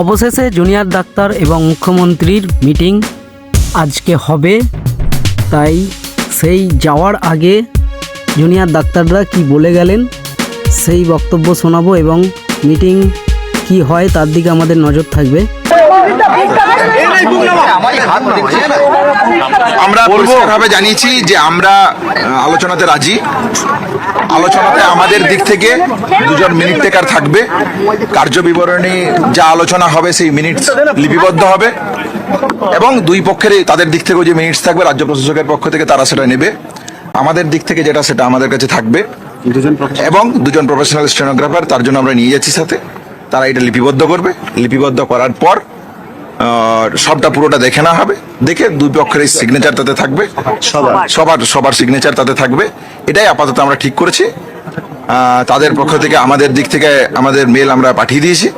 অবশেষে junior doctor এবং মুখ্যমন্ত্রীর মিটিং আজকে হবে, তাই সেই যাওয়ার আগে জুনিয়র ডাক্তাররা কি বলে গেলেন সেই বক্তব্য শোনাবো এবং মিটিং কি হয় তার দিকে আমাদের নজর থাকবে। আমরা পরিষ্কারভাবে জানিয়েছি যে আমরা আলোচনাতে রাজি। আলোচনাতে আমাদের দিক থেকে দুজন মিনিট টেকার থাকবে। কার্য বিবরণী যা আলোচনা হবে সেই মিনিট লিপিবদ্ধ হবে এবং দুই পক্ষের তাদের দিক থেকেও যে মিনিটস থাকবে রাজ্য প্রশাসকের পক্ষ থেকে তারা সেটা নেবে। আমাদের দিক থেকে যেটা সেটা আমাদের কাছে থাকবে এবং দুজন প্রফেশনাল স্টেনোগ্রাফার তার জন্য আমরা নিয়ে যাচ্ছি সাথে, তারা এটা লিপিবদ্ধ করবে। লিপিবদ্ধ করার পর সবটা পুরোটা দেখে না হবে, দেখে দুই পক্ষের সিগনেচার তাতে থাকবে, সবার সিগনেচার তাতে থাকবে। এটাই আপাতত আমরা ঠিক করেছি। তাদের পক্ষ থেকে আমাদের দিক থেকে আমাদের মেল আমরা পাঠিয়ে দিয়েছি।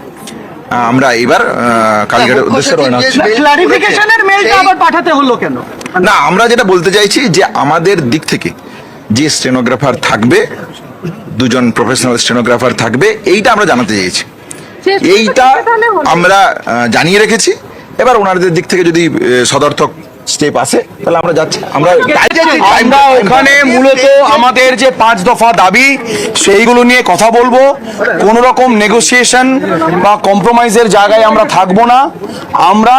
আমরা এবার কালীঘাটের উদ্দেশ্যে রওনা হচ্ছি। ক্লারিফিকেশনের মেলটা আবার পাঠাতে হলো কেন? না, আমরা যেটা বলতে চাইছি যে আমাদের দিক থেকে যে স্টেনোগ্রাফার থাকবে, দুজন প্রফেশনাল স্টেনোগ্রাফার থাকবে, এইটা আমরা জানাতে চাইছি। এইটা আমরা জানিয়ে রেখেছি। এবার ওনাদের দিক থেকে যদি সদর্থক স্টেপ আসে তাহলে আমরা যাচ্ছি। আমরা ওখানে মূলত আমাদের যে 5 দফা দাবি সেইগুলো নিয়ে কথা বলবো। কোন রকম নেগোসিয়েশন বা কম্প্রোমাইজের জায়গায় আমরা থাকবো না। আমরা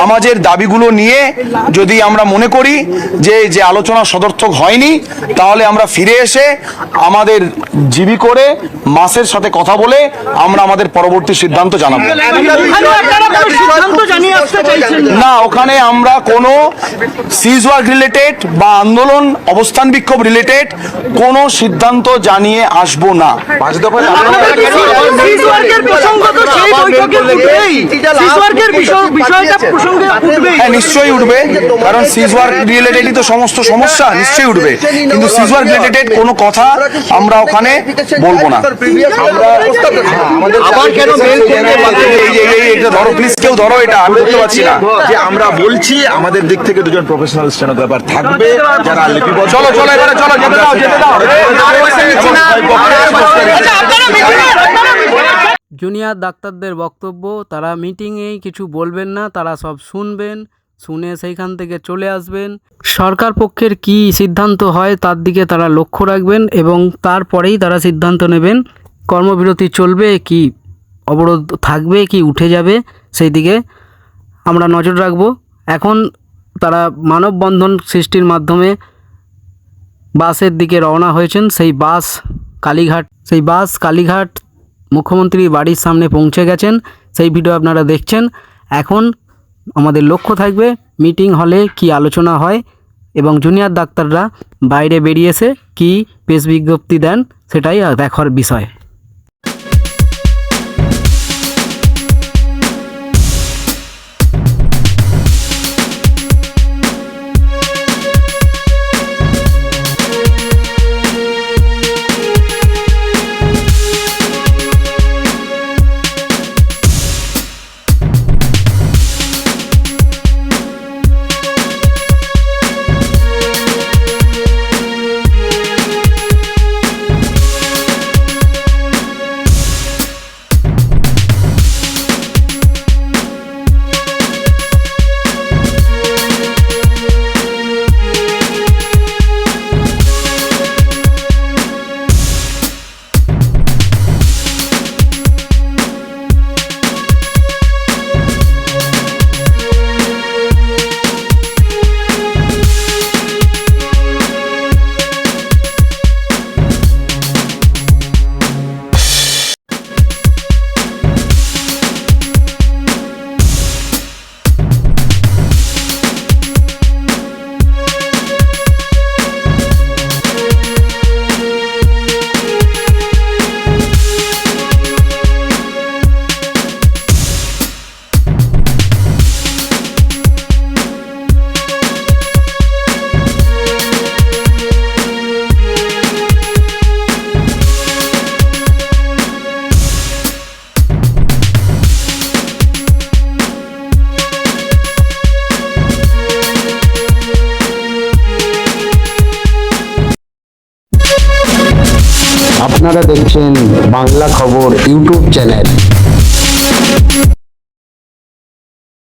আমাদের দাবিগুলো নিয়ে যদি আমরা মনে করি যে আলোচনা সদর্থক হয়নি, তাহলে আমরা ফিরে এসে আমাদের জিবি করে মাসের সাথে কথা বলে আমরা আমাদের পরবর্তী সিদ্ধান্ত জানাবো। না, ওখানে আমরা কোনো সিজ ওয়ার্ক রিলেটেড বা আন্দোলন অবস্থান বিক্ষোভ রিলেটেড কোনো সিদ্ধান্ত জানিয়ে আসবো না। নিশ্চয়ই উঠবে, কারণ সিজ ওয়ার্ক রিলেটেডই তো সমস্ত সমস্যা, নিশ্চয়ই উঠবে। কিন্তু সিজ ওয়ার্ক রিলেটেড কোনো কথা আমরা ওখানে বলবো না। ধরো প্লিজ, কেউ ধরো, এটা আমি বলতে পারছি না যে আমরা বলছি আমাদের দিক থেকে দুজন প্রফেশনাল স্টেনোগ্রাফার থাকবে যারা লিপিবদ্ধ। চলো এবারে চলো, যেতে দাও। জুনিয়র ডাক্তারদের বক্তব্য, তারা মিটিংয়েই কিছু বলবেন না, তারা সব শুনবেন, শুনে সেইখান থেকে চলে আসবেন। সরকার পক্ষের কি সিদ্ধান্ত হয় তার দিকে তারা লক্ষ্য রাখবেন এবং তারপরেই তারা সিদ্ধান্ত নেবেন কর্মবিরতি চলবে কি অবরোধ থাকবে কি উঠে যাবে, সেই দিকে আমরা নজর রাখব। এখন তারা মানববন্ধন সৃষ্টির মাধ্যমে বাসের দিকে রওনা হয়েছেন। সেই বাস কালীঘাট মুখ্যমন্ত্রীর বাড়ির সামনে পৌঁছে গেছেন। সেই ভিডিও আপনারা দেখছেন। এখন আমাদের লক্ষ্য থাকবে মিটিং হলে কি আলোচনা হয় এবং জুনিয়র ডাক্তাররা বাইরে বেরিয়েছে কি প্রেস বিজ্ঞপ্তি দেন, সেটাই দেখার বিষয়। আপনারা দেখছেন বাংলা খবর ইউটিউব চ্যানেল।